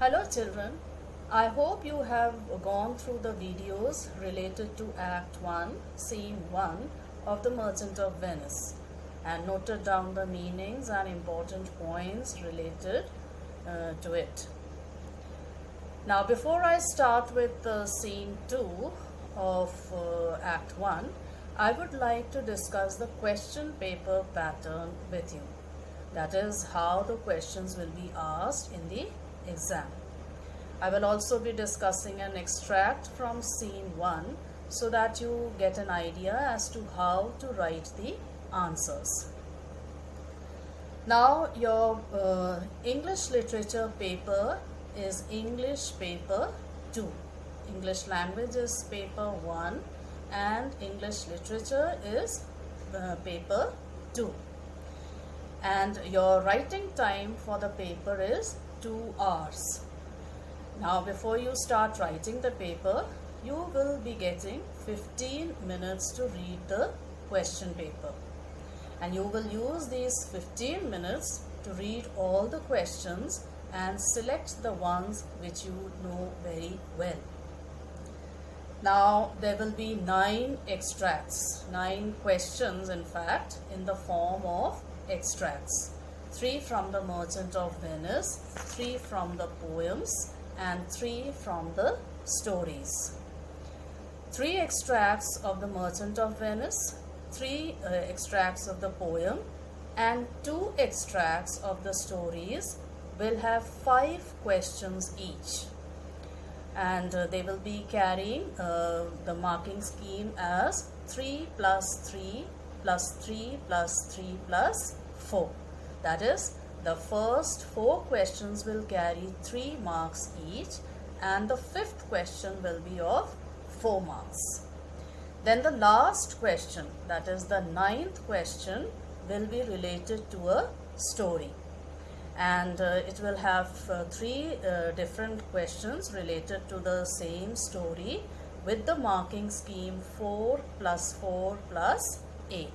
Hello children, I hope you have gone through the videos related to Act 1, Scene 1 of The Merchant of Venice and noted down the meanings and important points related to it. Now before I start with Scene 2 of Act 1, I would like to discuss the question paper pattern with you. That is how the questions will be asked in the exam. I will also be discussing an extract from Scene 1 so that you get an idea as to how to write the answers. Now your English literature paper is English paper 2. English language is paper 1 and English literature is paper 2. And your writing time for the paper is 2 hours. Now before you start writing the paper, you will be getting 15 minutes to read the question paper. And you will use these 15 minutes to read all the questions and select the ones which you know very well. Now there will be 9 extracts, 9 questions in fact, in the form of extracts. 3 from The Merchant of Venice, 3 from the poems and 3 from the stories. 3 extracts of The Merchant of Venice, 3 extracts of the poem and 2 extracts of the stories will have 5 questions each. And they will be carrying the marking scheme as 3 plus 3 plus 3 plus 3 plus 4. That is, the first 4 questions will carry 3 marks each and the 5th question will be of 4 marks. Then the last question, that is the 9th question, will be related to a story. And it will have 3 different questions related to the same story with the marking scheme 4 plus 4 plus 8.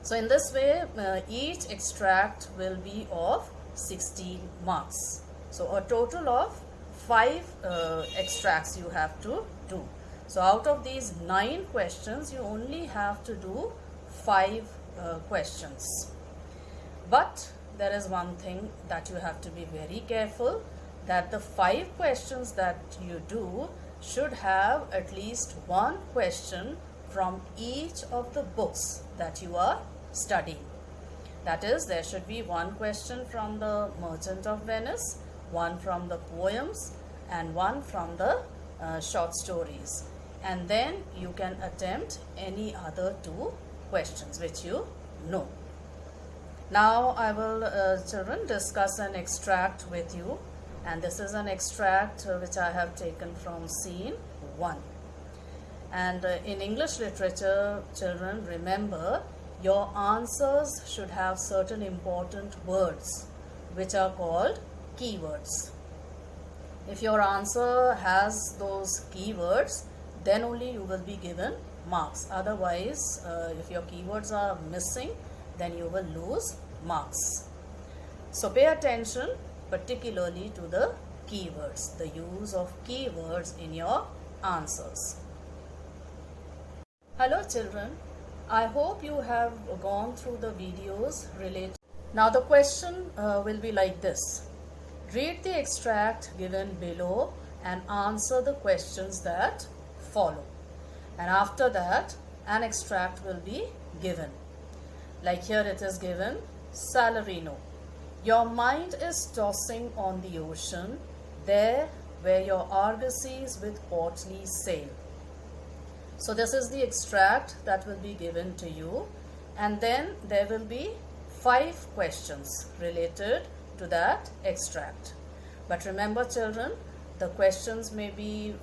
So in this way, each extract will be of 16 marks. So a total of 5 extracts you have to do. So out of these 9 questions, you only have to do 5 questions. But there is one thing that you have to be very careful, that the 5 questions that you do should have at least 1 question from each of the books that you are studying. That is, there should be 1 question from The Merchant of Venice, 1 from the poems and 1 from the short stories. And then you can attempt any other 2 questions which you know. Now I will, children, discuss an extract with you, and this is an extract which I have taken from Scene 1. And in English literature, children, remember, your answers should have certain important words which are called keywords. If your answer has those keywords, then only you will be given marks. Otherwise, if your keywords are missing, then you will lose marks. So pay attention particularly to the keywords, the use of keywords in your answers. Hello children, I hope you have gone through the videos related. Now the question will be like this. Read the extract given below and answer the questions that follow. And after that, an extract will be given. Like here it is given, Salarino. Your mind is tossing on the ocean, there where your argosies with portly sail. So this is the extract that will be given to you, and then there will be 5 questions related to that extract. But remember children, the questions may be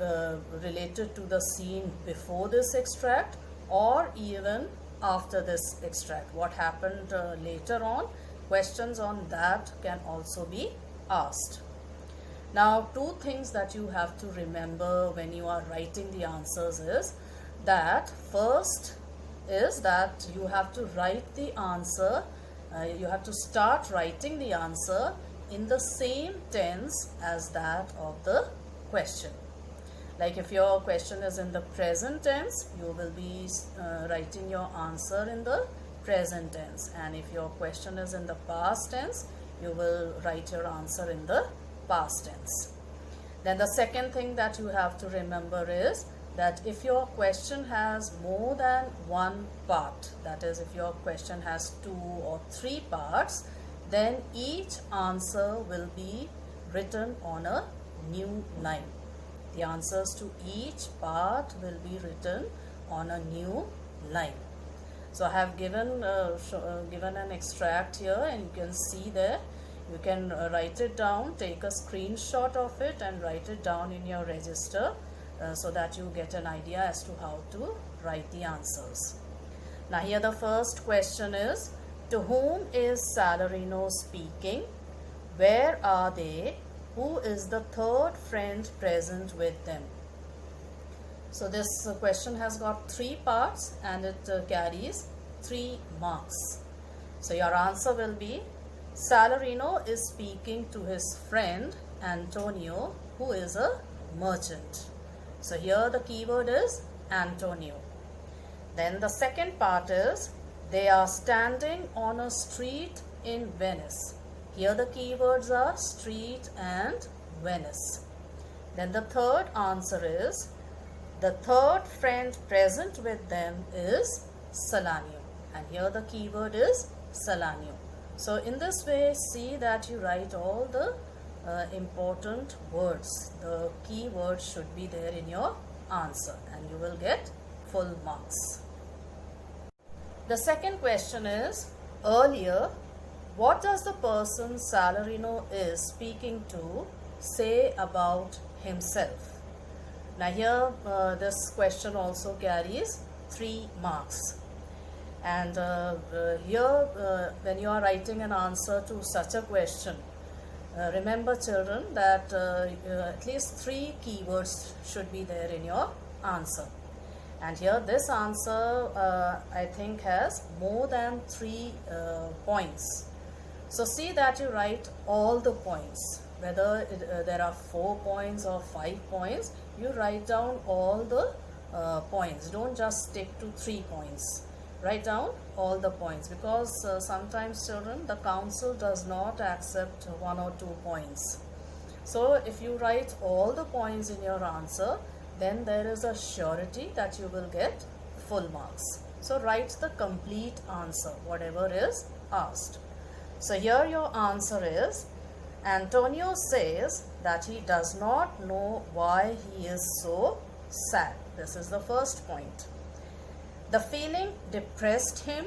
related to the scene before this extract or even after this extract. What happened later on, questions on that can also be asked. Now 2 things that you have to remember when you are writing the answers is that first is that you have to write the answer, you have to start writing the answer in the same tense as that of the question. Like if your question is in the present tense, you will be writing your answer in the present tense, and if your question is in the past tense, you will write your answer in the past tense. Then the second thing that you have to remember is that if your question has more than one part, that is if your question has 2 or 3 parts, then each answer will be written on a new line. The answers to each part will be written on a new line. So I have given an extract here, and you can see there. You can write it down, take a screenshot of it and write it down in your register so that you get an idea as to how to write the answers. Now here the first question is, to whom is Salarino speaking? Where are they? Who is the third friend present with them? So this question has got 3 parts and it carries 3 marks. So your answer will be, Salarino is speaking to his friend Antonio, who is a merchant. So here the keyword is Antonio. Then the second part is, they are standing on a street in Venice. Here the keywords are street and Venice. Then the third answer is, the third friend present with them is Salanio. And here the keyword is Salanio. So in this way, see that you write all the important words. The key words should be there in your answer and you will get full marks. The second question is, earlier, what does the person Salarino is speaking to say about himself? Now here this question also carries 3 marks. And here when you are writing an answer to such a question, remember children that at least 3 keywords should be there in your answer. And here this answer I think has more than 3 points. So see that you write all the points, whether there are 4 points or 5 points, you write down all the points. Don't just stick to 3 points. Write down all the points, because sometimes children, the council does not accept 1 or 2 points. So if you write all the points in your answer, then there is a surety that you will get full marks. So write the complete answer, whatever is asked. So here your answer is, Antonio says that he does not know why he is so sad. This is the first point. The feeling depressed him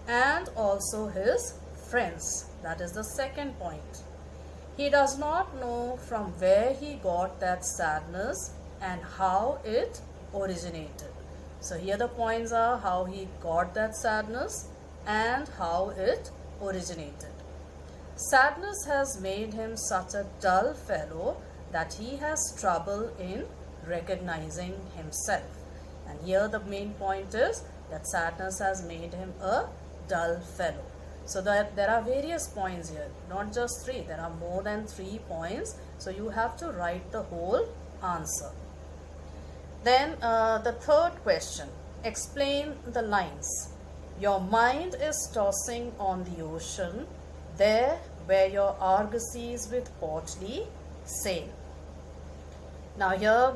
and also his friends. That is the second point. He does not know from where he got that sadness and how it originated. So here the points are how he got that sadness and how it originated. Sadness has made him such a dull fellow that he has trouble in recognizing himself. And here the main point is that sadness has made him a dull fellow. So that there are various points here, not just 3. There are more than 3 points. So you have to write the whole answer. Then the third question, explain the lines. Your mind is tossing on the ocean, there where your argosies with Portly sail. Now here,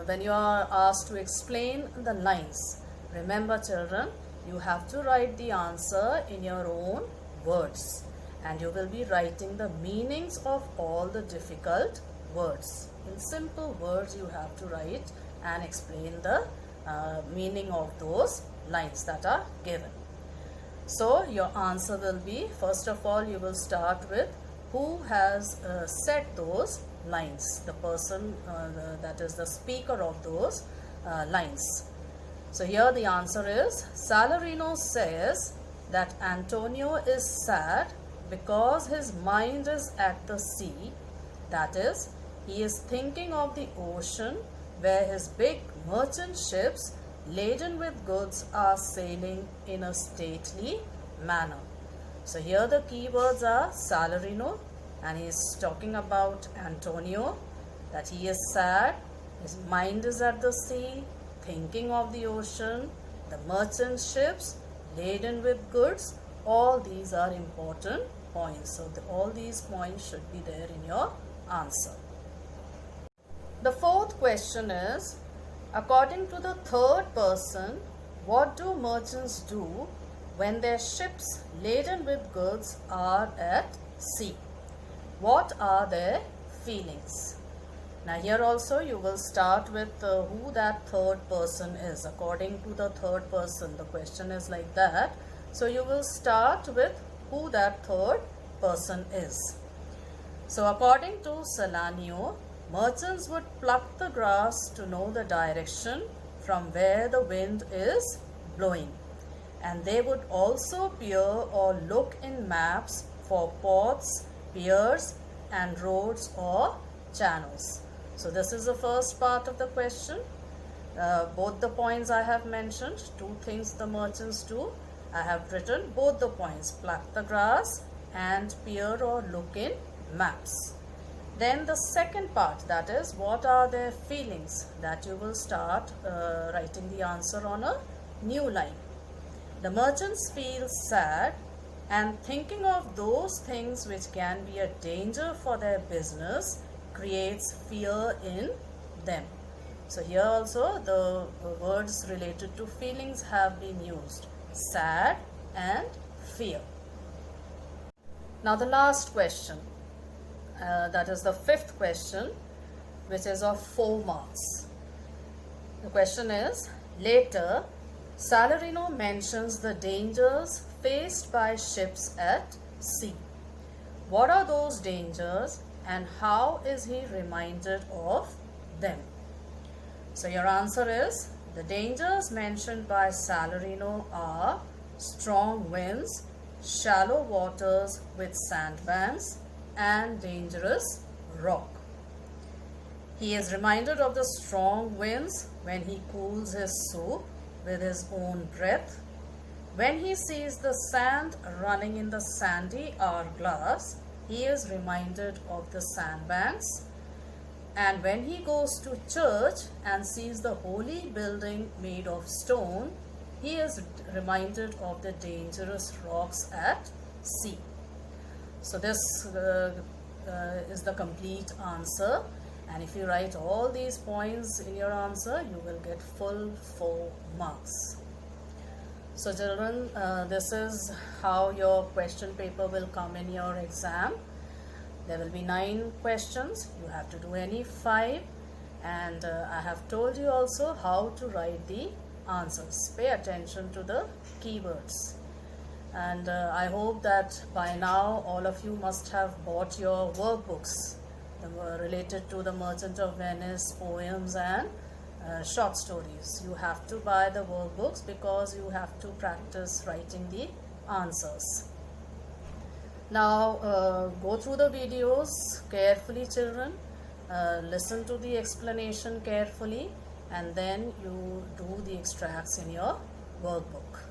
when you are asked to explain the lines, remember children, you have to write the answer in your own words. And you will be writing the meanings of all the difficult words. In simple words, you have to write and explain the meaning of those lines that are given. So your answer will be, first of all, you will start with who has said those lines, the person that is the speaker of those lines. So here the answer is, Salarino says that Antonio is sad because his mind is at the sea. That is, he is thinking of the ocean where his big merchant ships laden with goods are sailing in a stately manner. So here the keywords are Salarino, and he is talking about Antonio, that he is sad, his mind is at the sea, thinking of the ocean, the merchant ships laden with goods. All these are important points. So all these points should be there in your answer. The fourth question is, according to the third person, what do merchants do when their ships laden with goods are at sea? What are their feelings? Now here also you will start with who that third person is. According to the third person, the question is like that. So you will start with who that third person is. So according to Salanio, merchants would pluck the grass to know the direction from where the wind is blowing. And they would also peer or look in maps for ports, piers and roads or channels. So this is the first part of the question. Both the points I have mentioned, two things the merchants do. I have written both the points, pluck the grass and peer or look in maps. Then the second part, that is, what are their feelings, that you will start writing the answer on a new line. The merchants feel sad and thinking of those things which can be a danger for their business creates fear in them. So here also the words related to feelings have been used, sad and fear. Now the last question, that is the fifth question, which is of 4 marks. The question is, later Salarino mentions the dangers faced by ships at sea. What are those dangers and how is he reminded of them? So your answer is, the dangers mentioned by Salarino are strong winds, shallow waters with sandbanks and dangerous rock. He is reminded of the strong winds when he cools his soup with his own breath. When he sees the sand running in the sandy hourglass, he is reminded of the sandbanks. And when he goes to church and sees the holy building made of stone, he is reminded of the dangerous rocks at sea. So this is the complete answer. And if you write all these points in your answer, you will get full 4 marks. So children, this is how your question paper will come in your exam. There will be 9 questions. You have to do any 5. And I have told you also how to write the answers. Pay attention to the keywords. And I hope that by now all of you must have bought your workbooks related to the Merchant of Venice poems and short stories. You have to buy the workbooks because you have to practice writing the answers. Now go through the videos carefully, children. Listen to the explanation carefully and then you do the extracts in your workbook.